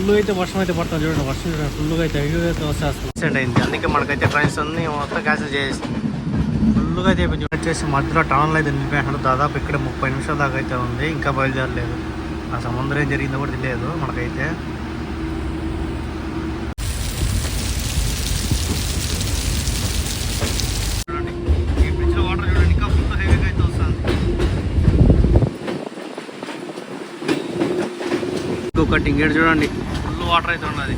Full అయితే వర్షం అయితే పడుతుంది చూడండి. వర్షం చూడండి ఫుల్గా అయితే అయితే వచ్చేస్తుంది అయింది. అందుకే మనకైతే ట్రైన్స్ అన్ని మొత్తం క్యాన్సిల్ చేసి ఫుల్గా అయితే వచ్చేసి మధ్యలో టౌన్లో అయితే నిలిపేసినాడు. దాదాపు ఇక్కడ 30 నిమిషాల దాకా అయితే ఉంది. ఇంకా బయలుదేరలేదు. ఆ సముద్రం ఏం జరిగిందో కూడా తెలియదు మనకైతే. చూడండి ఈ బ్రిడ్జ్లో వాటర్ చూడండి ఇంకా ఫుల్ హెవీగా అయితే వస్తుంది. ఇంకొకటి ఇంకేటి చూడండి ఫుల్ వాటర్ అయితే ఉన్నది.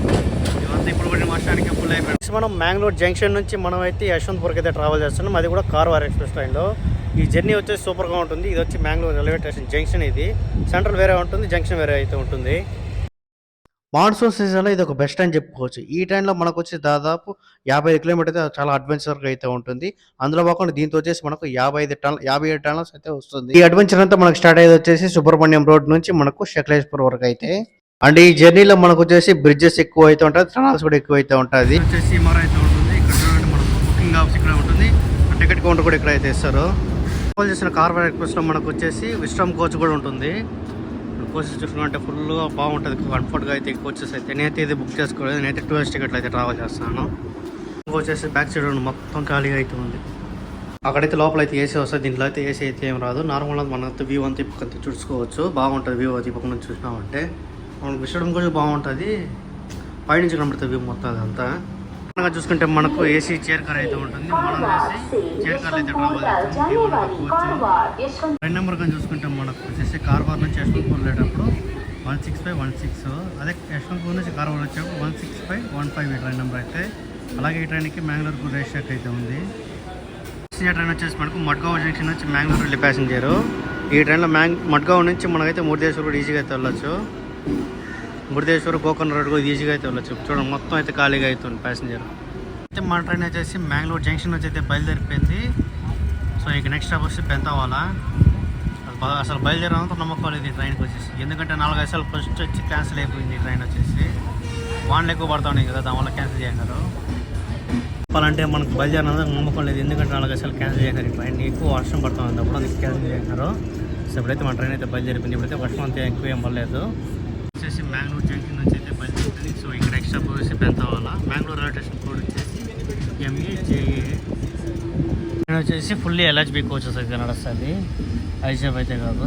ఇవంతా ఇప్పుడు కూడా వర్షానికి ఫుల్ అయిపోయింది. మనం మ్యాంగ్లూర్ జంక్షన్ నుంచి మనం అయితే యశ్వంత్పూర్కి అయితే ట్రావెల్ చేస్తున్నాం. అది కూడా కార్వార్ ఎక్స్ప్రెస్ ట్రైన్లో. ఈ జర్నీ వచ్చేసి సూపర్గా ఉంటుంది. ఇది వచ్చి మ్యాంగ్లూర్ రైల్వే స్టేషన్ జంక్షన్. ఇది సెంట్రల్ వేరే ఉంటుంది, జంక్షన్ వేరే అయితే ఉంటుంది. మాన్సూన్ సీజన్లో ఇది ఒక బెస్ట్ అని చెప్పుకోవచ్చు. ఈ ట్రైన్లో మనకు వచ్చి దాదాపు 55 కిలోమీటర్ అయితే చాలా అడ్వెంచర్గా అయితే ఉంటుంది. అందులో కాకుండా దీంతో వచ్చేసి మనకు 57 టన్నులు అయితే వస్తుంది. ఈ అడ్వెంచర్ అంతా మనకు స్టార్ట్ అయ్యేది వచ్చేసి సుబ్రహ్మణ్యం రోడ్ నుంచి మనకు శకలేశ్వర్ వరకు అయితే. అండ్ ఈ జర్నీలో మనకు వచ్చేసి బ్రిడ్జెస్ ఎక్కువ అయితే ఉంటాయి, టనల్స్ కూడా ఎక్కువ అయితే ఉంటుంది. వచ్చేసి అయితే ఉంటుంది. ఇక్కడ చూడండి మనకు బుకింగ్ ఆఫీస్ ఇక్కడ ఉంటుంది. టికెట్ కౌంటర్ కూడా ఇక్కడ అయితే ఇస్తారు. కాల్ చేసిన కార్వార్ ఎక్స్ప్రెస్లో మనకు వచ్చేసి విశ్రామ్ కోచ్ కూడా ఉంటుంది. కోచెస్ చూసుకుంటే ఫుల్గా బాగుంటుంది, కంఫర్ట్గా అయితే కోచెస్ అయితే. నేనైతే ఇది బుక్ చేసుకోలేదు. నేనైతే టూరిస్ట్ టికెట్లు అయితే ట్రావెల్ చేస్తాను. వచ్చేసి బ్యాక్ సైడ్ మొత్తం ఖాళీగా అయితే ఉంది. అక్కడైతే లోపల అయితే ఏసీ వస్తుంది. దీంట్లో అయితే ఏసీ అయితే ఏం రాదు. నార్మల్గా మనతో వ్యూ అంతా ఇప్పకంతా చూసుకోవచ్చు. బాగుంటుంది వ్యూ అది పక్క నుంచి చూసినామంటే. మనకు విషయం కూడా బాగుంటుంది. పైనుంచి కనబడుతుంది వ్యూ మొత్తం అదంతా. చూసుకుంటే మనకు ఏసీ చైర్ కార్ అయితే ఉంటుంది. మనం చైర్ కార్లు అయితే ట్రావెల్ చేస్తాం. 2 నెంబర్ కానీ చూసుకుంటే మనకు వచ్చేసి కార్వార్ నుంచి యశ్వంత్పూర్ వెళ్ళేటప్పుడు 16516. అదే యశ్వంత్పూర్ నుంచి కార్వార్ వచ్చేటప్పుడు 16515 ఈ ట్రైన్ నెంబర్ అయితే. అలాగే ఈ ట్రైన్కి మ్యాంగ్లూర్కు రేషక్ అయితే ఉంది. ట్రైన్ వచ్చేసి మనకు మడ్గావ్ జంక్షన్ నుంచి మ్యాంగ్లూర్ వెళ్ళి ప్యాసింజరు. ఈ ట్రైన్లో మడ్గావ్ నుంచి మనకైతే మురుదేశ్వర్ కూడా ఈజీగా అయితే వెళ్ళొచ్చు. మురుదేశ్వర్ కోకన్ రోడ్ కూడా ఈజీగా అయితే వెళ్ళొచ్చు. చూడండి మొత్తం అయితే ఖాళీగా అవుతుంది ప్యాసింజర్ అయితే. మన ట్రైన్ వచ్చేసి మ్యాంగ్లూర్ జంక్షన్ నుంచి అయితే బయలుదేరిపోయింది. సో ఇక నెక్స్ట్ స్టాప్ వచ్చి బెంతావాలా. అసలు బయలుదేరాలంతా నమ్మకం లేదు ఈ ట్రైన్కి వచ్చేసి. ఎందుకంటే 4-5 సార్లు ఫస్ట్ వచ్చి క్యాన్సిల్ అయిపోయింది ఈ ట్రైన్ వచ్చేసి. వాన్లు ఎక్కువ పడతా ఉన్నాయి కదా, దానివల్ల క్యాన్సిల్ చేశారు. చెప్పాలంటే మనకు బయలుదేరినందుకు నమ్మకం లేదు. ఎందుకంటే 4-5 సార్లు క్యాన్సిల్ చేశారు ఈ ట్రైన్. ఎక్కువ వర్షం పడుతూ ఉంది అప్పుడు, అందుకు క్యాన్సిల్ చేశారు. సో ఇప్పుడైతే మన ట్రైన్ అయితే బయలుదేరిపోయింది. ఇప్పుడైతే వర్షం అంతా ఎక్కువ ఏం పడలేదు. వచ్చేసి మ్యాంగ్లూర్ జంక్షన్ నుంచి అయితే బయలుదేరుతుంది. సో ఇక్కడ నెక్స్ట్ వచ్చేసి బెంతావాలా. మ్యాంగ్లూర్ రైల్వే స్టేషన్ కోడ్ వచ్చేసి MAJA. నేను వచ్చేసి ఫుల్లీ LHB కోచెస్ అయితే నడుస్తుంది, ఐజాబ్ అయితే కాదు.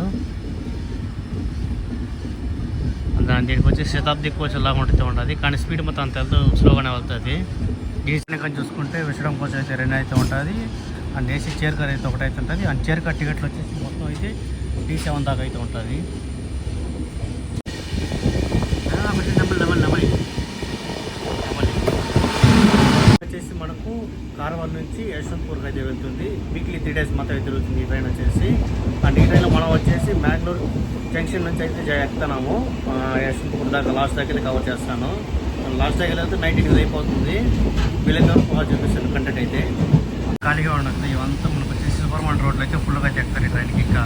దీనికి వచ్చి శతాబ్ది కోచ్ లాగా ఉంటుంది. కానీ స్పీడ్ మొత్తం అంత వెళ్తూ స్లోగానే వెళ్తుంది. డీసీ కానీ చూసుకుంటే విశ్రామ్ కోచ్ అయితే 2 అయితే ఉంటుంది. అండ్ ఏసీ చైర్ కార్ అయితే 1 అయితే ఉంటుంది. అండ్ చైర్ కార్ టికెట్లు వచ్చేసి మొత్తం అయితే D7 దాకా అయితే ఉంటుంది. వచ్చేసి మనకు కార్వార్ నుంచి యశ్వంత్పూర్కి అయితే వెళ్తుంది. వీక్లీ 3 డేస్ మాత్రం అయితే తిరుగుతుంది ఈ ట్రైన్ వచ్చేసి. అండ్ ఈ ట్రైన్లో మనం వచ్చేసి మ్యాంగ్లూర్ జంక్షన్ నుంచి అయితే ఎక్కుతున్నాము. యశ్వంత్పూర్ దాకా లాస్ట్ దాకా అయితే కవర్ చేస్తాను. లాస్ట్ దాకా వెళ్తే 19 అయిపోతుంది. వీళ్ళైతే బాగా చూపిస్తాను కంటెంట్ అయితే. ఖాళీగా ఉండదు. ఇవంతా మనకు వచ్చేసి సుబ్రహ్మణ్యం రోడ్లో అయితే ఫుల్గా అయితే ఎక్కుతారు ఈ ట్రైన్కి. ఇంకా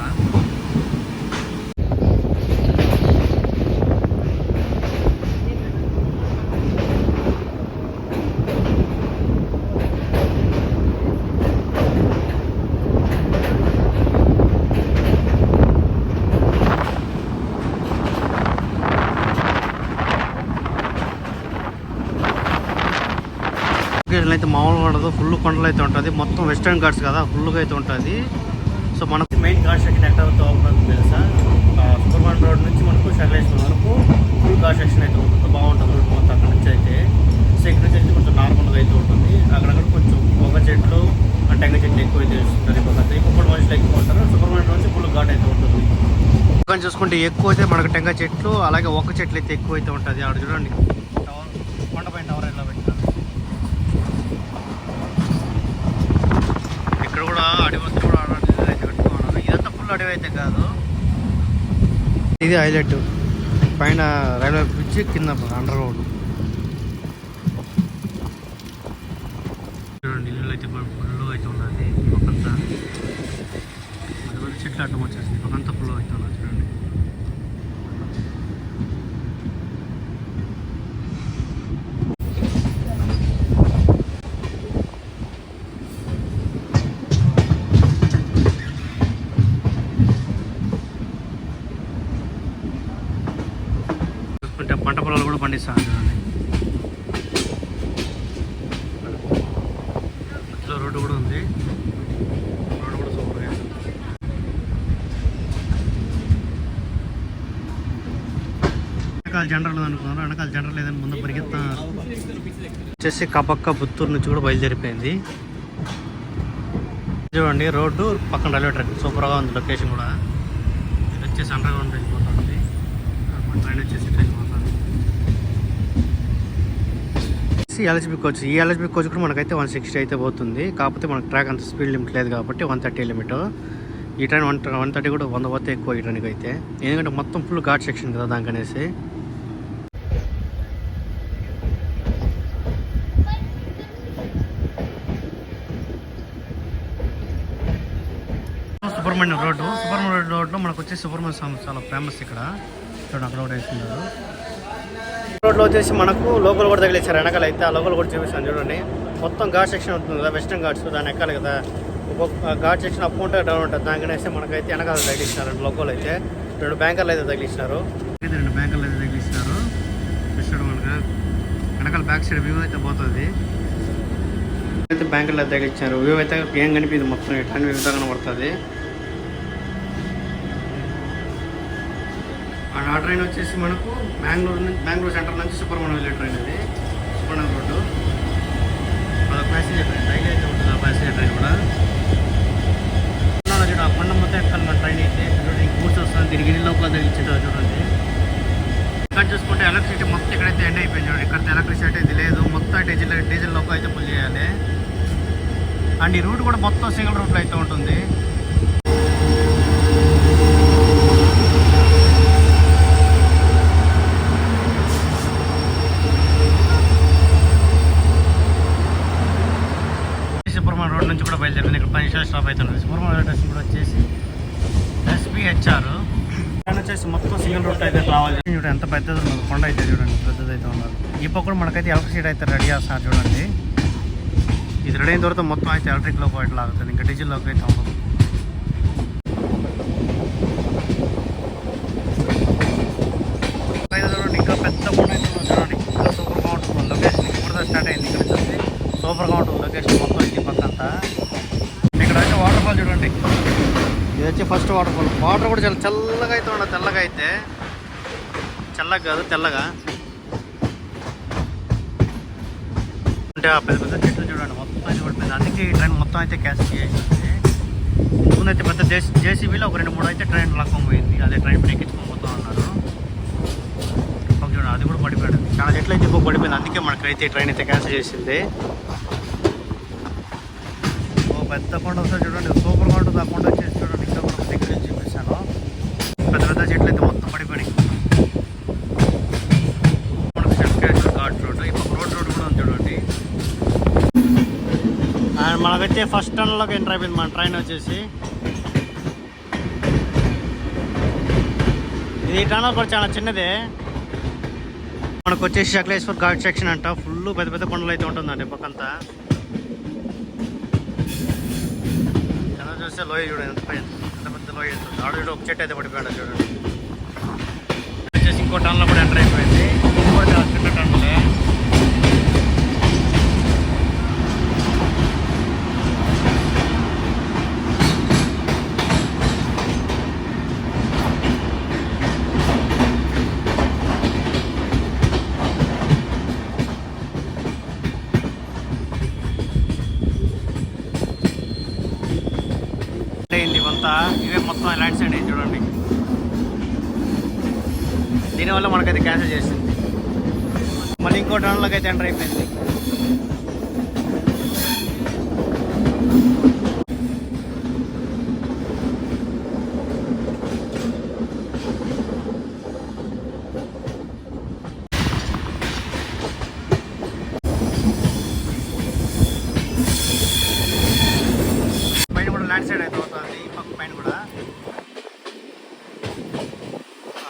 అయితే మామూలుగా ఉండదు, ఫుల్ కొండలు అయితే ఉంటుంది. మొత్తం వెస్టర్న్ ఘాట్స్ కదా, ఫుల్గా అయితే ఉంటుంది. సో మనకు మెయిన్ ఘాట్ సెక్షన్ ఎక్కడ అవుతుంది తెలుసా? సుబ్రహ్మణ్యం రోడ్ నుంచి మనకు శకలేశ్వరం వరకు ఫుల్ ఘాట్ సెక్షన్ అయితే ఉంటుంది. బాగుంటుంది రోడ్ మొత్తం అక్కడ నుంచి అయితే. సో ఇక్కడ నుంచి అయితే కొంచెం నార్మల్గా అయితే ఉంటుంది. అక్కడక్కడ కొంచెం పొగ చెట్లు, టెంగ చెట్లు ఎక్కువ అయితే వేస్తుంటారు. ఇప్పుడు మనుషులు ఎక్కువ ఉంటారు. సుబ్రహ్మణ్యం నుంచి ఫుల్ ఘాట్ అయితే ఉంటుంది. కానీ చూసుకుంటే ఎక్కువ అయితే మనకు టెంగ చెట్లు, అలాగే ఒక్క చెట్లు అయితే ఎక్కువ అయితే ఉంటుంది. అక్కడ చూడండి కొండపైన టవర్ ఎలా పెట్టారు. ఇక్కడ కూడా అడవి కూడా అయితే పెట్టుకున్నాను. ఇదంతా ఫుల్ అడవి అయితే కాదు. ఇది హైలైట్. పైన రైల్వే బ్రిడ్జ్, కింద అండర్ రోడ్. చూడండి ఇల్లు అయితే ఫుల్ అయితే ఉన్నది. పక్కంతా అది కూడా చెట్లు అడ్డం వచ్చేసింది. పక్కంతా ఫుల్ అయితే ఉన్నది. చూడండి పంట పొలాలు కూడా కూడా పండిస్తాను చూడండి. మధ్యలో రోడ్డు కూడా ఉంది. రోడ్డు కూడా సూపర్గా. వెనకాల జనరల్ అనుకున్నారు, వెనకాల జనరల్ లేదని ముందు పరిగెత్తా వచ్చేసి కపక్క పుత్తూరు నుంచి కూడా బయలుదేరిపోయింది. చూడండి రోడ్డు పక్కన రైల్వే ట్రాక్ సూపర్గా ఉంది. లొకేషన్ కూడా ఇది వచ్చేసి అండర్ గ్రౌండ్ వెళ్ళిపోతుంది. ట్రైన్ వచ్చేసి వెళ్ళిపోతుంది. ఎల్హెచ్బి కోచ్, ఈ ఎల్హెచ్బి కోచ్ కూడా మనకైతే 160 అయితే పోతుంది. కాకపోతే మనకు ట్రాక్ అంత స్పీడ్ లిమిట్ లేదు కాబట్టి 130 లిమిట్. ఈ ట్రైన్ 130 కూడా 100 పోతే ఎక్కువ ఈ ట్రైన్కి అయితే, ఎందుకంటే మొత్తం ఫుల్ ఘాట్ సెక్షన్ కదా దానికనేసి. సుబ్రహ్మణ్యం రోడ్లో మనకు వచ్చి సుబ్రహ్మణ్య స్వామి చాలా ఫేమస్ ఇక్కడ. చూడండి అక్కడ కూడా వేస్తున్నారు. రోడ్లో వచ్చేసి మనకు లోకల్ కూడా తగిలిచ్చారు వెనకాల అయితే. ఆ లోకల్ కూడా చూపిస్తాను చూడండి. మొత్తం ఘాట్ సెక్షన్ ఉంటుంది కదా, వెస్టర్న్ ఘాట్స్ దాని ఎక్కాలి కదా. ఒక్కొక్క ఘాట్ సెక్షన్ అప్ ఉంటుంది డౌన్ ఉంటుంది. దానికనేసి మనకైతే వెనకాల తగిలిచ్చినారు లోకల్ అయితే. 2 బ్యాంకర్లు అయితే తగిలిచ్చినారు. 2 బ్యాంకర్లు అయితే తగిలిచ్చినారు. చూడండి మనకు వెనకాల బ్యాక్ సైడ్ వ్యూ అయితే పోతుంది. అయితే బ్యాంకర్లు అయితే తగిలిచ్చారు. వ్యూ అయితే ఏం కనిపించింది మొత్తం ఎట్లాంటి విధంగా పడుతుంది. ఆ ట్రైన్ వచ్చేసి మనకు బెంగళూరు సెంటర్ నుంచి సుబ్రహ్మణ్యం వెళ్ళే ట్రైన్ ఇది. సుబ్రహ్మణ్యం రోడ్డు అదొక ప్యాసింజర్ ట్రైన్, డైలీ అయితే ఉంటుంది ఆ ప్యాసింజర్ ట్రైన్ కూడా. చూడండి ఆ కొండ మొత్తం ఎక్కాలి మన ట్రైన్ అయితే. చూడండి గూడ్స్ వస్తుంది, దీనికి ఇన్ని లోపల తగిలిచ్చేటారు చూడండి. ఇక్కడ చూసుకుంటే ఎలక్ట్రిసిటీ మొత్తం ఇక్కడైతే ఎండ్ అయిపోయింది చూడండి. ఇక్కడైతే ఎలక్ట్రిసిటీ అయితే లేదు, మొత్తం డీజిల్ లోపల అయితే ఫుల్ చేయాలి. అండ్ ఈ రూట్ కూడా మొత్తం సింగిల్ రూట్లో అయితే ఉంటుంది. సుబ్రహ్మణ్యం రోడ్ నుంచి కూడా బయలుదేరింది. ఇక్కడ 10 నిమిషాలు స్టాప్ అవుతుంది. సుబ్రహ్మణ్యం స్టేషన్ కూడా వచ్చేసి SPHR వచ్చేసి మొత్తం సింగిల్ రూట్ అయితే రావాలి. చూడండి ఎంత పెద్దది ఉన్నది కొండ అయితే, చూడండి పెద్దది అయితే ఉన్నారు. ఇప్పుడు కూడా మనకైతే ఎలక్ట్రిసిటీ అయితే రెడీ చేస్తున్నారు చూడండి. ఇది రెడీ అయిన తర్వాత మొత్తం అయితే ఎలక్ట్రిక్లోకి ఇట్లా ఆగుతుంది, ఇంకా డీజిల్లోకి అయితే ఉండదు. చూడండి ఇంకా పెద్ద కొండ అయితే చూడండి. ఇంకా సూపర్గా ఉంటుంది లొకేషన్. ఇప్పుడు స్టార్ట్ అయింది. ఇక్కడ వచ్చేసి సూపర్గా ఉంటుంది లొకేషన్ మొత్తం ఈ పక్క అంతా. ఇక్కడ అయితే వాటర్ ఫాల్ చూడండి. ఇది వచ్చి ఫస్ట్ వాటర్ ఫాల్. వాటర్ కూడా చాలా చల్లగా అయితే ఉండదు. తెల్లగా అయితే చల్లగా కాదు తెల్లగా అంటే ఆ పెద్ద పెద్ద చెట్లు చూడండి మొత్తం అయితే పడిపోయింది. అందుకే ఈ ట్రైన్ మొత్తం అయితే క్యాన్సిల్ చేసింది. ముందైతే పెద్ద JCBలో ఒక 2-3 అయితే ట్రైన్ లాక్కొని పోయింది. అదే ట్రైన్ పైన ఎక్కించుకొని పోతా ఉన్నారు. చూడండి అది కూడా పడిపోయాడు. చాలా చెట్లు అయితే ఇప్పుడు పడిపోయింది. అందుకే మనకైతే ట్రైన్ అయితే క్యాన్సిల్ చేసింది. పెద్ద కొండ వస్తుంది చూడండి, సూపర్గా ఉంటుంది. ఆ కొండ వచ్చేసి చూడండి ఇంకా కూడా దగ్గర నుంచి చూపిస్తాను. పెద్ద పెద్ద చెట్లు అయితే మొత్తం పడిపోయి మనకు ఘాట్ రోడ్. ఇప్పుడు రోడ్ కూడా ఉంది చూడండి. అండ్ మనకైతే ఫస్ట్ టర్న్లోకి ఎంటర్ అయిపోయింది మన ట్రైన్ వచ్చేసి. ఇది టర్నల్ కూడా చాలా చిన్నదే. మనకు వచ్చేసి శకలేశ్వర్ ఘాట్ సెక్షన్ అంట. ఫుల్ పెద్ద పెద్ద కొండలు అయితే ఉంటుందండి పక్కంతా. చూస్తే లోయ చూడండి ఎంత పెద్ద లోయ ఉంటుంది. ఆడ ఒక చెట్టు అయితే పడిపోయాడు చూడండి. వచ్చేసి ఇంకో టర్న్లో కూడా ఎంటర్ అయిపోయింది. ఇది కూడా చాలా చిన్న టర్న్లే. ఇవంతా ఇవే మొత్తం ల్యాండ్ సైడ్ అయింది చూడండి. దీనివల్ల మనకైతే క్యాన్సిల్ చేసింది. మళ్ళీ ఇంకో టర్న్లోకి అయితే ఎంటర్ అయిపోయింది. పైన కూడా ల్యాండ్ సైడ్ అయితే అవుతుంది. ఈ పక్క పైన కూడా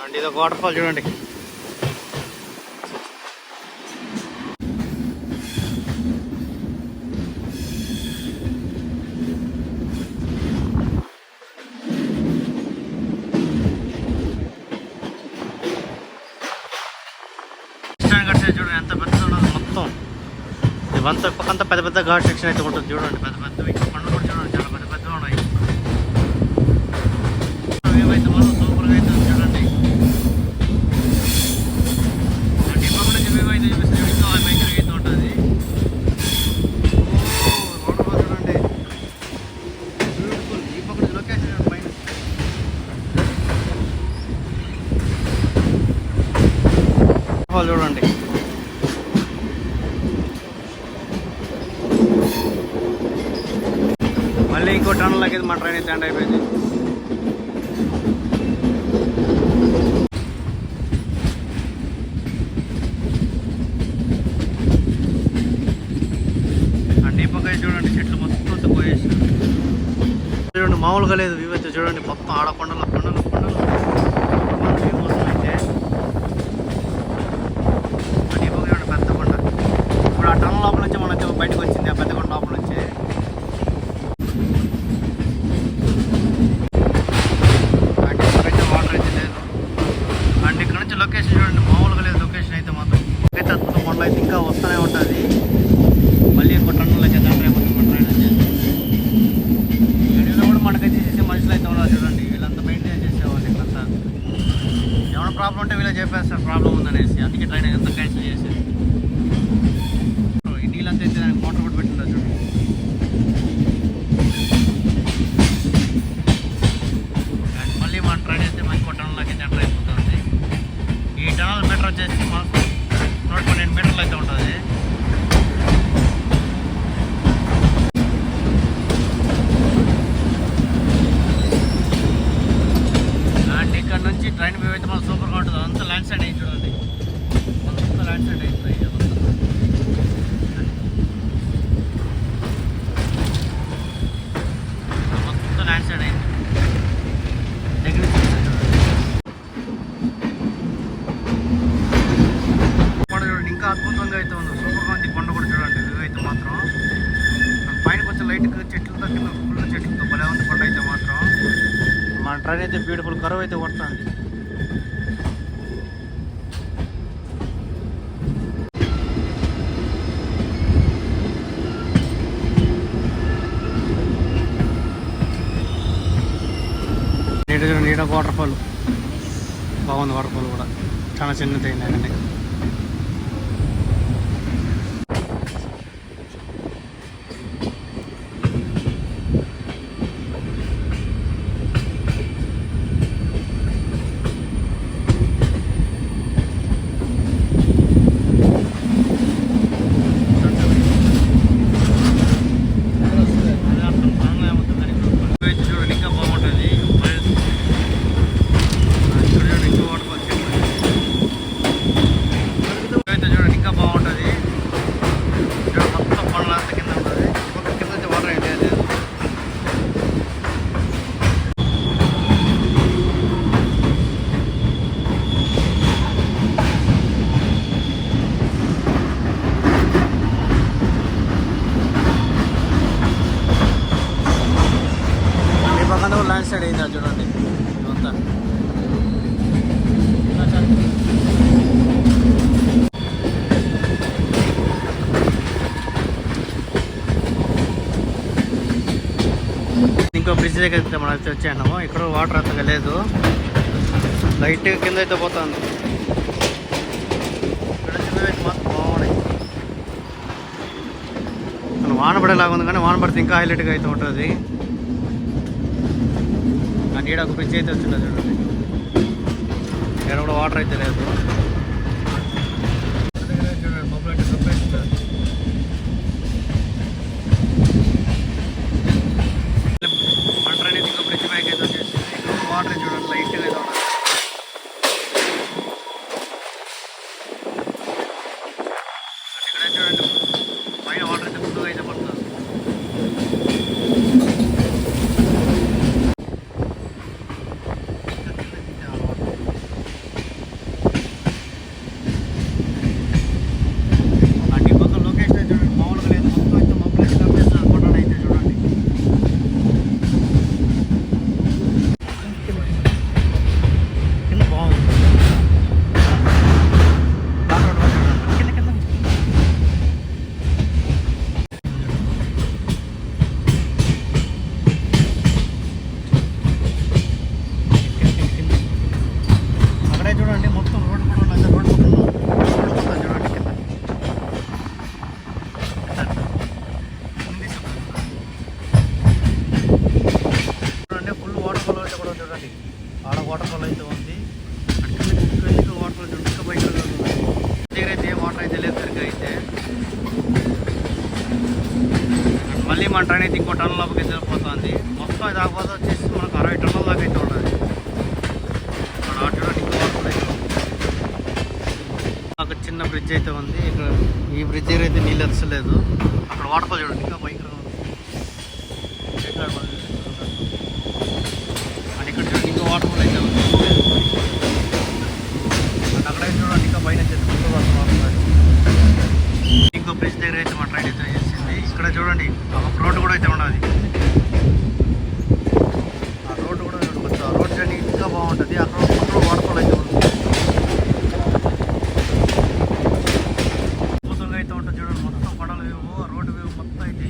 అండ్ ఇది ఒక వాటర్ ఫాల్ చూడండి. ఇవంతా పక్కంతా పెద్ద పెద్ద ఘాట్ సెక్షన్ అయితే ఉంటుంది చూడండి. పెద్ద పెద్ద ఇంకా పండ్లు కూడా చూడండి, చాలా పెద్ద పెద్దగా ఉన్నాయి. ఏవైతే మనం సూపర్గా అయితే చూడండి. డిపో నుంచి ఏవైతే చూపిస్తే ఇంకా బైక్ అయితే ఉంటుంది. వాటర్ ఫాల్ చూడండి, బ్యూటిఫుల్. ఈ పక్కన లొకేషన్ పైన ఫాల్ చూడండి. మళ్ళీ ఇంకో టన్నుల లాగేది మన ట్రైన్ అయితే ఎండ్ అయిపోయింది. అండ్ ఈ పక్క చూడండి, చెట్లు మొత్తం పోయేసారు చూడండి. మామూలుగా లేదు వ్యూ అయితే చూడండి. మొత్తం ఆడ కొండలు కొండలు కొండలు మొత్తం అయితే. అండ్ ఈ పక్క చూడండి, పెద్ద కొండ. ఇప్పుడు ఆ టన్నుల లోపల నుంచి మనైతే బయటకు వచ్చింది, ఆ పెద్ద కొండ లోపల నుంచి. లొకేషన్ చూడండి, మామూలుగా లేదు లొకేషన్ అయితే మాత్రం. అయితే అద్భుతం. కొండలు అయితే ఇంకా వస్తూనే ఉంటుంది. మళ్ళీ ఇంకో టన్నులకి అయితే ఎంటర్ అయిపోతుంది మన ట్రైన్ వచ్చేసి. వీడియోలో కూడా మనకైతే చేసే మనుషులు అయితే ఉన్నారు చూడండి. వీళ్ళంతా మెయింటైన్ చేసేవాళ్ళు. ఇట్లంతా ఏమైనా ప్రాబ్లం ఉంటే వీళ్ళే చెప్పేస్తారు ప్రాబ్లం ఉందనేసి. అందుకే ట్రైన్ అంతా క్యాన్సిల్ చేసేది. ఈ నీళ్ళంతా అయితే దానికి మోటార్ కూడా పెట్టింటారు చూడండి. అండ్ మళ్ళీ మన ట్రైన్ అయితే ఇంకో టన్నులకి అయితే ఎంటర్ అయిపోతుంది. ఈ టనల్ మీటర్ వచ్చేసి మాకు 112 మీటర్లు అయితే ఉంటుంది. అండ్ ఇక్కడ నుంచి ట్రైన్ వ్యూ అయితే మాకు సూపర్గా ఉంటుంది. అంతా ల్యాండ్ సైడ్ అయింది చూడండి, అంతా ల్యాండ్ సైడ్ అయింది. మొత్తం ల్యాండ్ సైడ్ అయింది. దగ్గర ఇంకా అద్భుతంగా అయితే ఉంది. సూపర్గా ఉంది కొండ కూడా చూడండి. వ్యూ అయితే మాత్రం పైన కొంచెం లైట్గా చెట్లతో, కింద ఫుల్ చెట్లతో భలే ఉంది కొండ అయితే మాత్రం. మన ట్రైన్ అయితే బ్యూటిఫుల్ కరువు అయితే కొడుతుంది. నీడ వాటర్ ఫాల్ బాగుంది. వాటర్ ఫాల్ కూడా చాలా చిన్నది అయింది. ల్యాండ్ సైడ్ అయిందా చూడండి. ఇదంతా ఇంకో బ్రిడ్జ్ దగ్గర అయితే మనం వచ్చాము. ఇక్కడ వాటర్ అంతగా లేదు, లైట్ కింద అయితే పోతుంది. మాత్రం బాగున్నాయి. వాన పడేలాగా ఉంది, కానీ వాన పడితే ఇంకా హైలైట్గా అయితే ఉంటుంది. అండ్ ఈడ ఒక బ్రిడ్జ్ అయితే వచ్చింది చూడండి. ఇక్కడ కూడా వాటర్ అయితే లేదు. చూడండి బొబ్బులు అయితే సపరేట్. మన ట్రైన్ అయితే ఇంకో బ్రిడ్జ్ బ్యాక్ అయితే వచ్చేసి వాటర్ చూడండి లైట్గా అయితే ఉన్నది. ఇక్కడ చూడండి పైన వాటర్ అయితే ఫుల్గా అయితే పడుతుంది. టన్నుల లోపలికి అయితే వెళ్ళిపోతుంది. మొత్తం ఇది ఆకపోతే వచ్చేసి మనకు 60 టన్నుల దాకా అయితే ఉండదు. ఇక్కడ చూడండి ఇంకా వాటర్ అయితే ఒక చిన్న బ్రిడ్జ్ అయితే ఉంది. ఇక్కడ ఈ బ్రిడ్జ్ దగ్గర అయితే నీళ్ళు వచ్చలేదు. అక్కడ వాటర్ ఫాల్ చూడండి ఇంకా భయంకరంగా ఉంది. అండ్ ఇక్కడ చూడండి ఇంకా వాటర్ ఫాల్ అయితే ఉంది. అండ్ అక్కడైతే చూడండి ఇంకా పైన ఇంకో బ్రిడ్జ్ దగ్గర అయితే మా ట్రైన్ అయితే చేసింది. ఇక్కడ చూడండి ఒక రోడ్డు కూడా అయితే ఉన్నది. ఆ రోడ్డు కూడా కొంచెం ఆ రోడ్ జర్నీ ఇంకా బాగుంటుంది. అక్కడ వాటర్ ఫాల్ అయితే ఉంది. అద్భుతంగా అయితే ఉంటుంది చూడండి. మొత్తం పడల వ్యూ, రోడ్డు వ్యూ మొత్తం అయితే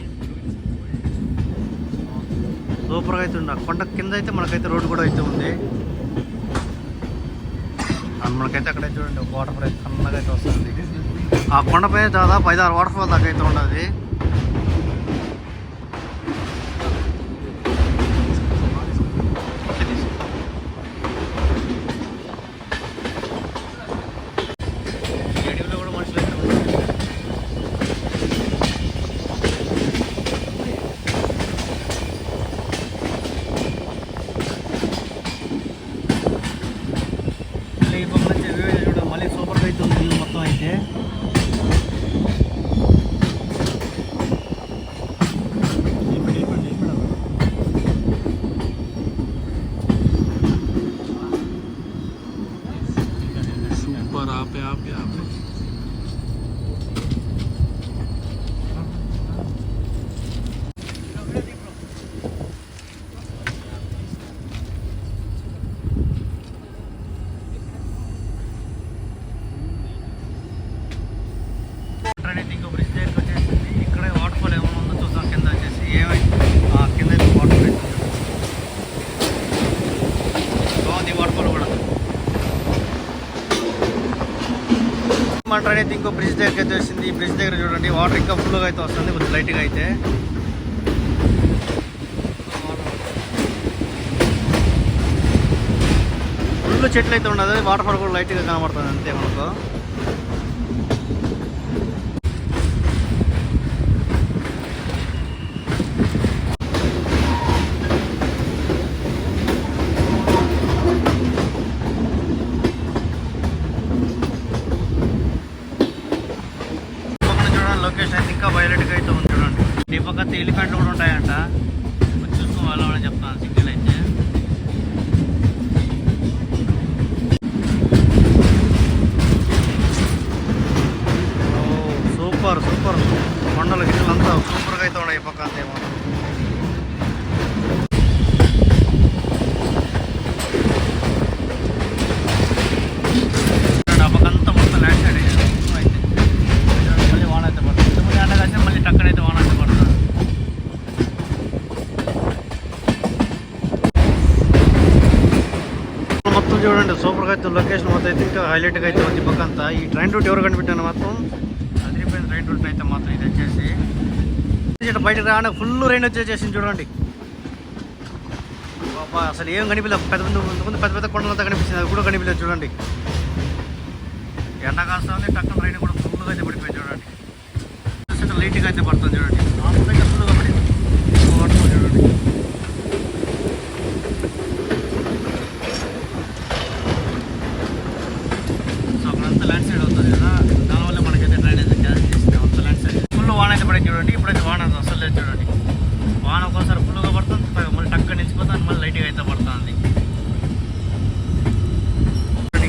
సూపర్గా అయితే ఉంది. ఆ కొండ కింద అయితే మనకైతే రోడ్డు కూడా అయితే ఉంది. మనకైతే అక్కడ చూడండి ఒక వాటర్ ఫాల్ అయితే సన్నగా అయితే వస్తుంది. ఆ కొండపై దాదాపు 5-6 వాటర్ ఫాల్ దాకా అయితే ఉన్నది. అడవిలో కూడా మనుషులు అయితే ఈ పక్క నుంచి చూడండి మళ్ళీ సూపర్గా అయితే ఉంది మొత్తం అయితే. Super ape. ట్రైన్ అయితే ఇంకో బ్రిడ్జ్ దగ్గరికి వచ్చేసింది. ఇక్కడ వాటర్ ఫాల్ ఏమైనా ఉందో చూద్దాం. కింద వచ్చేసి ఏమైంది కింద అయితే వాటర్ ఫాల్ బాగుంది. వాటర్ ఫాల్ కూడా మన ట్రైన్ అయితే ఇంకో బ్రిడ్జ్ దగ్గరికి అయితే వచ్చింది. ఈ బ్రిడ్జ్ దగ్గర చూడండి వాటర్ ఇంకా ఫుల్గా అయితే వస్తుంది. కొంచెం లైట్గా అయితే ఫుల్ చెట్లు అయితే ఉండదు. వాటర్ ఫాల్ కూడా లైట్గా కనబడుతుంది అంతే మనకు. లొకేషన్ అయితే ఇంకా వైలెట్గా అయితే ఉంది చూడండి. ఈ పక్క ఎలిఫెంట్లు కూడా ఉంటాయంట. చూసుకుని వెళ్ళమని చెప్తాను సింగిల్ అయితే. సూపర్ కొండలు గిన్నెలు అంతా సూపర్గా అయితే ఉన్నాయి ఈ పక్క అంతేమో. ఆ పక్క అంతా మొత్తం ల్యాండ్ సైడ్ అయితే మళ్ళీ వాన అయితే పడుతుంది. ముందు ఎండ కాస్తే మళ్ళీ టక్కన అయితే వాన అయితే పడుతుంది. మొత్తం చూడండి సూపర్గా అయితే లొకేషన్ మొత్తం అయితే ఇంకా హైలైట్గా అయితే ఉంది పక్క అంతా. ఈ ట్రైన్ రూట్ ఎవరు కనిపెట్టాను మాత్రం అదిరిపోయిన ట్రైన్ రూట్ అయితే మాత్రం ఇది వచ్చేసి బయటకు రావడం ఫుల్ రైన్ వచ్చేసేసింది చూడండి. బాబా అసలు ఏం కనిపించలేదు. ముందు పెద్ద కొండలంతా కనిపించింది. అది కూడా కనిపించలేదు చూడండి. ఎండ కాస్తుంది టక్కన రైన్ కూడా ఫుల్గా అయితే పడిపోయింది చూడండి. లైట్గా అయితే పడుతుంది చూడండి. అయితే ఫుల్గా పడింది చూడండి. సో అక్కడంతా ల్యాండ్ సైడ్ అవుతుంది కదా, దానివల్ల మనకైతే ట్రైన్ అయితే క్యాన్సిల్ చేసింది. అంత ల్యాండ్ సైడ్ ఫుల్ వాన అయితే పడేది చూడండి. ఇప్పుడైతే వాన అసలు లేదు చూడండి. వాన ఒక్కోసారి ఫుల్గా పడుతుంది, మళ్ళీ టక్కన నిలిచిపోతుంది, మళ్ళీ లైట్గా అయితే పడుతుంది.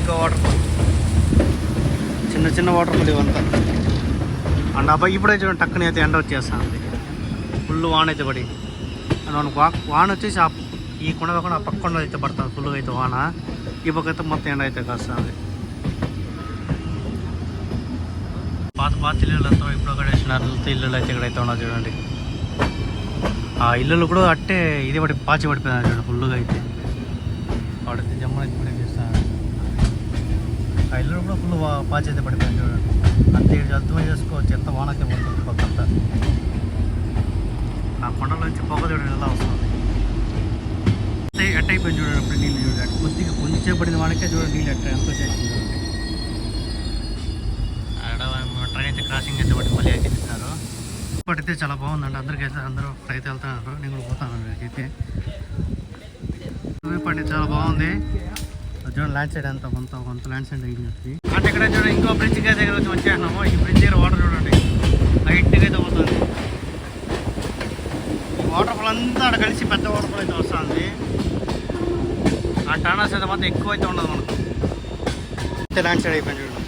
ఇంకో వాటర్ ఫాల్ చిన్న వాటర్ ఫాల్ ఇవంతా. అండ్ అబ్బాయి ఇప్పుడే చూడండి టక్కన అయితే ఎండ వచ్చేస్తుంది. ఫుల్ వాన అయితే పడి మనకు వాన వచ్చేసి ఈ కొండ కాకుండా ఆ పక్క కొండ అయితే పడుతుంది ఫుల్గా అయితే వాన. ఈ పక్క అయితే మొత్తం ఎండ అయితే కాస్తుంది. పాత ఇల్లులు అంతా ఇప్పుడు కట్టేసినారు. ఇల్లులు అయితే ఇక్కడైతే ఉన్నారు చూడండి. ఆ ఇల్లులు కూడా అట్టే ఇది పడి పాచి పడిపోయినారు చూడండి ఫుల్గా అయితే. వాడైతే జమ్మని అయితే పడిపిస్తారు. ఆ ఇల్లు కూడా ఫుల్ పాచి అయితే పడిపోయింది చూడండి. అంతే అర్థం చేసుకోవచ్చు ఎంత వాన అయితే పడుతుంది పక్కంతా. ఆ కొండల నుంచి పొగ చూడండి ఎలా వస్తుంది. ఎట్ అయిపోయింది చూడండి. అప్పుడు నీళ్ళు చూడండి కొద్దిగా కొంచెం పడిన వానికే చూడండి నీళ్ళు ఎట్ట ఎంత వచ్చేసింది చూడండి. ట్రైన్ అయితే క్రాసింగ్ అయితే పడి మళ్ళీ అయితే ఇస్తున్నారు. ఇప్పటికైతే చాలా బాగుందండి. అందరికైతే అందరూ అయితే వెళ్తున్నారు. నేను కూడా పోతాను అయితే. ఇప్పటి చాలా బాగుంది. చూడండి ల్యాండ్ సైడ్ అంతా కొంత ల్యాండ్ సైడ్ అయింది. అంటే ఇక్కడ చూడండి ఇంకో బ్రిడ్జ్ దగ్గర వచ్చేసినాము. ఈ బ్రిడ్జ్ దగ్గర వాటర్ చూడండి హైట్గా అయితే పోతుంది. వాటర్ ఫాల్ అంతా అక్కడ కలిసి పెద్ద వాటర్ ఫాల్ అయితే వస్తుంది. ఆ టర్నర్స్ అయితే మాత్రం ఎక్కువ అయితే ఉండదు మనకు. అయితే ల్యాండ్ సైడ్ అయిపోయింది చూడండి.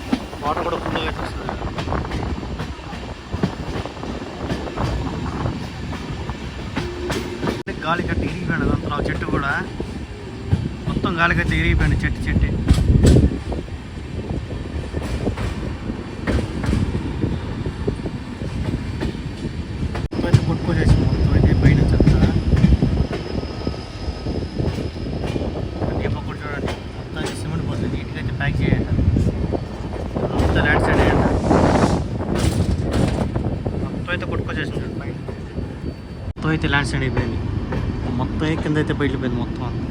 వాటర్ కూడా ఫుల్గా అయితే వస్తుంది. గాలి కట్టి ఇరిగిపోయాడు అంతా చెట్టు కూడా మొత్తం గాలికైతే ఇరిగిపోయింది చెట్టు. అయితే కొట్టుకోసేసి మొత్తం అయితే పైన చెత్త దీపం కూడా చూడండి మొత్తం అయితే సిమెంట్ పోతుంది. నీట్గా అయితే ప్యాక్ చేయండి. మొత్తం ల్యాండ్ సైడ్ వేయండి. మొత్తం అయితే కొట్టుకోసేసింది చూడండి పైన. మొత్తం అయితే ల్యాండ్ సైడ్ అయిపోయింది. మొత్తం కింద అయితే బయటపోయింది మొత్తం అంతా.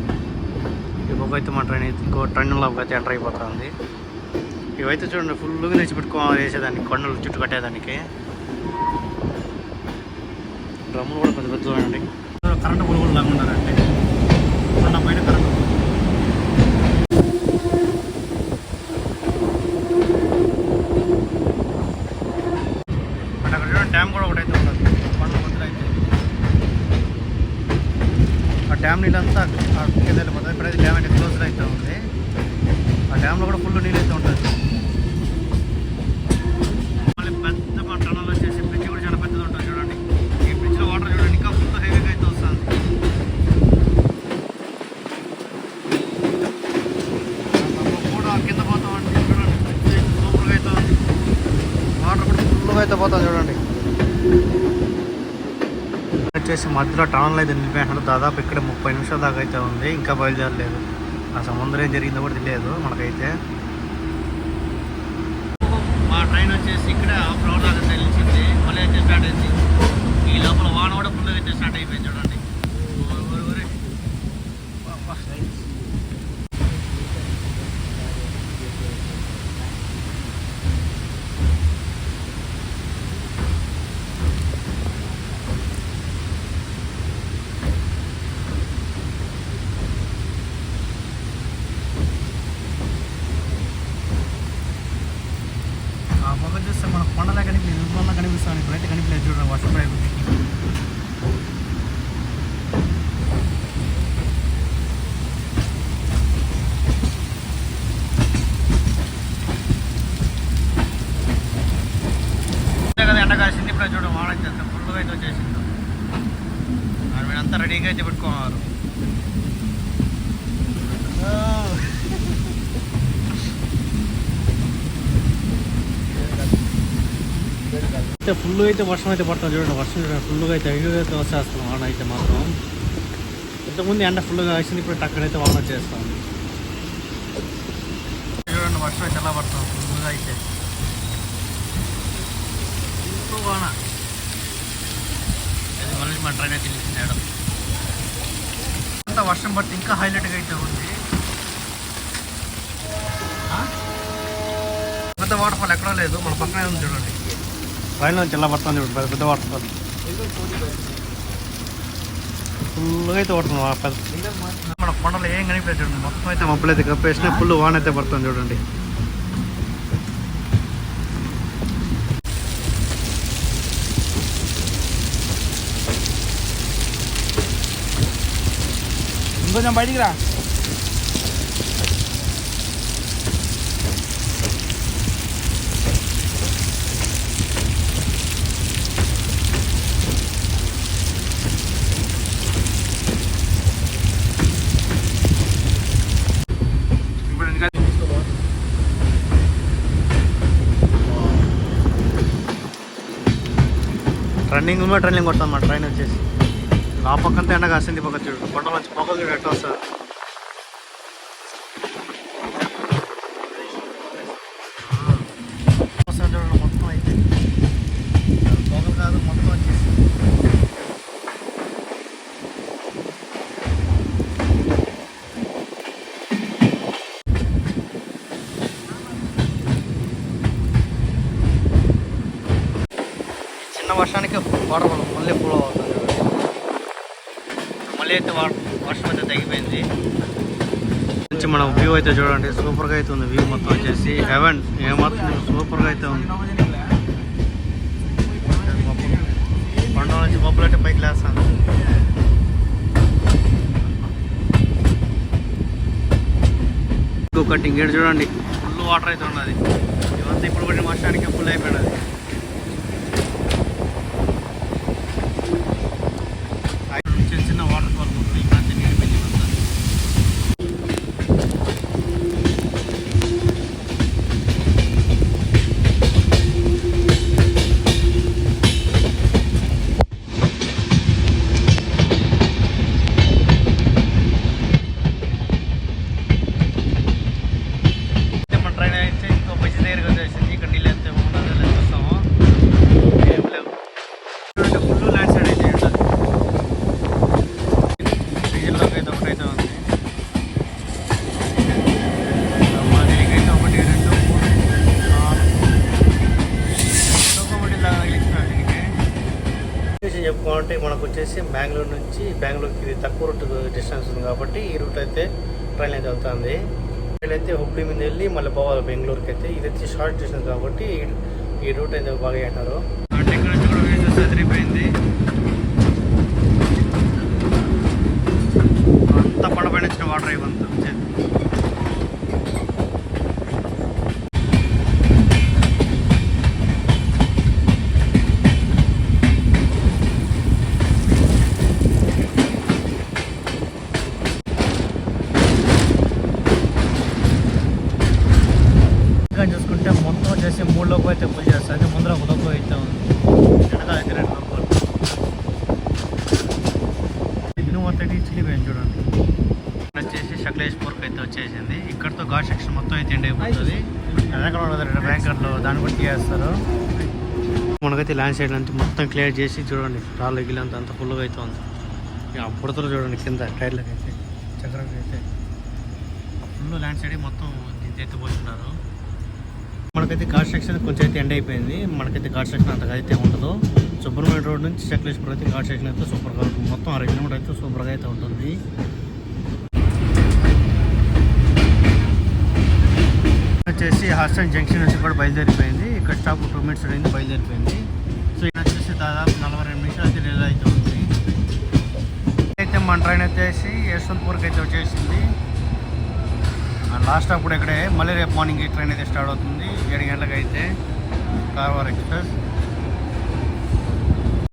ఇవ్వకైతే మా ట్రైన్ అయితే ఇంకో ట్రైన్లోకి అయితే ఎంటర్ అయిపోతుంది. ఇవైతే చూడండి ఫుల్గా తెచ్చిపెట్టుకోవాలి వేసేదానికి కొండలు చుట్టూ కట్టేదానికి. డ్రమ్ములు కూడా పెద్ద పెద్ద చూడండి. కరెంటు బుల్బులు లాగా ఉన్నారంటే కొండ పైన కరెంటు అంటే అక్కడ చూడండి డ్యామ్ కూడా ఒకటైతే ఉంటుంది. కొండ మధ్యలో అయితే ఆ డ్యామ్ నీళ్ళంతా కింద వెళ్ళిపోతుంది. ఇప్పుడైతే డ్యామ్ అయితే క్లోజ్లో అయితే ఉంది. ఆ డ్యామ్లో కూడా ఫుల్ నీళ్ళు అయితే ఉంటుంది. మళ్ళీ పెద్ద టనల్ వచ్చేసి బ్రిడ్జ్ కూడా చాలా పెద్దది ఉంటుంది చూడండి. ఈ బ్రిడ్జ్లో వాటర్ చూడండి ఇంకా ఫుల్ హెవీగా అయితే వస్తుంది. కూడా కింద పోతామండి చూడండి. సూపర్గా అయితే ఉంది. వాటర్ కూడా ఫుల్గా అయితే పోతుంది చూడండి. వచ్చేసి మధ్యలో టౌన్లో అయితే నిలిపేసినారు. దాదాపు ఇక్కడ 30 నిమిషాల దాకా అయితే ఉంది. ఇంకా బయలుదేరలేదు. ఆ సముద్రం ఏం జరిగిందో కూడా తెలియదు మనకైతే. మా ట్రైన్ వచ్చేసి ఇక్కడ హాఫ్ అవర్ దాకా నిలిచింది. మళ్ళీ అయితే స్టార్ట్ అయింది. ఈ లోపల వాన కూడా ఫుల్ అయితే స్టార్ట్ అయిపోయింది చూడండి. పొగ చూస్తే మన కొండలే కనిపించింది. ఊళ్ళో కనిపిస్తాను. ఇప్పుడైతే కనిపించలేదు చూడండి. వర్షం పడే కదా ఎండ కాసింది. ఇప్పుడు చూడండి వాన వచ్చేస్తే ఫుల్గా అయితే వచ్చేసింది. వీడంతా రెడీగా అయితే పెట్టుకున్నారు. అయితే ఫుల్ అయితే వర్షం అయితే పడుతుంది చూడండి. వర్షం చూడండి ఫుల్గా అయితే హెవీగా అయితే వచ్చేస్తాం. వాన అయితే మాత్రం ఇంతకుముందు ఎండ ఫుల్గా వచ్చింది. ఇప్పుడు అక్కడైతే వాన వచ్చేస్తాం చూడండి. వర్షం అయితే ఎలా పడుతుంది ఫుల్గా అయితే ఫుల్ వాన. అది మళ్ళీ మా ట్రైన్ అయితే నిలిచింది. అంతా వర్షం పడితే ఇంకా హైలైట్గా అయితే ఉంది. పెద్ద వాటర్ ఫాల్ ఎక్కడా లేదు. మన పక్కనే ఉంది చూడండి. రైల్లో నుంచి ఎలా పడుతుంది చూడండి. పెద్ద వాటర్ ఫాల్ ఫుల్గా అయితే పడుతుంది. మన కొండలు ఏం కనిపించదు చూడండి. మొత్తం అయితే మబ్బులు అయితే కప్పేసినా ఫుల్ వాన అయితే పడుతుంది చూడండి. ఇంకొంచెం బయటికి రా. ట్రైనింగ్ కొడతాం మా ట్రైన్ వచ్చేసి. ఆ పక్కంతా ఎండ కాసింది. పక్క చూడు కొండల నుంచి పొగలు చూడు ఎట్లా వస్తుంది. చూడండి మొత్తం అయితే పొగలు కాదు మొత్తం వచ్చేసి. వర్షానికి వాటర్ మళ్ళీ ఫ్లో అవుతుంది. మళ్ళీ అయితే వర్షం అయితే తగ్గిపోయింది. నుంచి మనం వ్యూ అయితే చూడండి, సూపర్గా అయితే ఉంది. వ్యూ మొత్తం వచ్చేసి హెవెన్ ఏమాత్రం సూపర్గా అయితే ఉంది. కొండ నుంచి మబ్బులు అంటే పైకి లేస్తాను. ఇంకొకటి ఇంకేటి చూడండి, ఫుల్ వాటర్ అయితే ఉన్నది. ఇవంతా ఇప్పుడు పడిన వర్షానికి ఫుల్ అయిపోయినది. చిన్న చిన్న వాటర్ ఫాల్ మొత్తం ఇక్కడ నీళ్ళు చెప్పుకోవాలంటే మనకు వచ్చేసి బెంగళూరు నుంచి బెంగళూరుకి ఇది తక్కువ రూట్ డిస్టెన్స్ ఉంది కాబట్టి ఈ రూట్ అయితే ట్రైన్ అయితే వెళ్తుంది. ట్రైన్ అయితే హుబ్లీ మీద వెళ్ళి మళ్ళీ పోవాలి బెంగళూరుకి అయితే. ఇదైతే షార్ట్ డిస్టెన్స్ కాబట్టి ఈ రూట్ అయితే బాగా అంటారు. అంటే ఇక్కడ నుంచి కూడా వేసేసి ఎదిరిపోయింది. అంతా పడపైన వచ్చిన వాటర్ ఇవ్వంతా చూసుకుంటే మొత్తం వచ్చేసి 3 లోపు అయితే పూజ చేస్తుంది. ముందర 1 లోపు అయితే ఉంది. వెనకాల అయితే 2 లోపు. ఇది మొత్తం చిల్లిపోయింది చూడండి. వచ్చేసి సకలేశ్పూర్కి అయితే వచ్చేసింది. ఇక్కడతో ఘాట్ సెక్షన్ మొత్తం అయితే ఎండ్ అయిపోతుంది. వెనకాల ఉన్నది బ్యాంకర్లు దాన్ని బట్టి చేస్తారు. మనకైతే ల్యాండ్ సైడ్ అంతా మొత్తం క్లియర్ చేసి చూడండి, రాళ్ళు గిల్లంతా అంత ఫుల్గా అయితే ఉంది. పుడతలు చూడండి కింద టైర్లకి అయితే చక్రాలకి అయితే ఫుల్ ల్యాండ్ సైడ్ మొత్తం దీంతో అయితే పోతున్నారు. మనకైతే ఘాట్ సెక్షన్ కొంచెం అయితే ఎండ్ అయిపోయింది. మనకైతే ఘాట్ సెక్షన్ అంతగా అయితే ఉండదు. సుబ్రహ్మణ్య రోడ్ నుంచి సకలేశ్పూర్ అయితే ఘాట్ సెక్షన్ అయితే సూపర్గా ఉంటుంది. మొత్తం 6 కిలోమీటర్ అయితే సూపర్గా అయితే ఉంటుంది. వచ్చేసి హాస్టల్ జంక్షన్ నుంచి కూడా బయలుదేరిపోయింది. ఇక్కడ స్టాప్ 2 మినిట్స్ అయింది, బయలుదేరిపోయింది. సో ఇక్కడ వచ్చేసి దాదాపు 42 నిమిషాలు అయితే రిలీజ్ అయితే ఉంది. అయితే మన ట్రైన్ వచ్చేసి యశ్వంత్పూర్కి అయితే వచ్చేసింది. లాస్ట్ స్టాప్ కూడా ఇక్కడే. మళ్ళీ రేపు మార్నింగ్ ఈ ట్రైన్ అయితే స్టార్ట్ అవుతుంది 7 గంటలకు అయితే, కార్వార్ ఎక్స్ప్రెస్.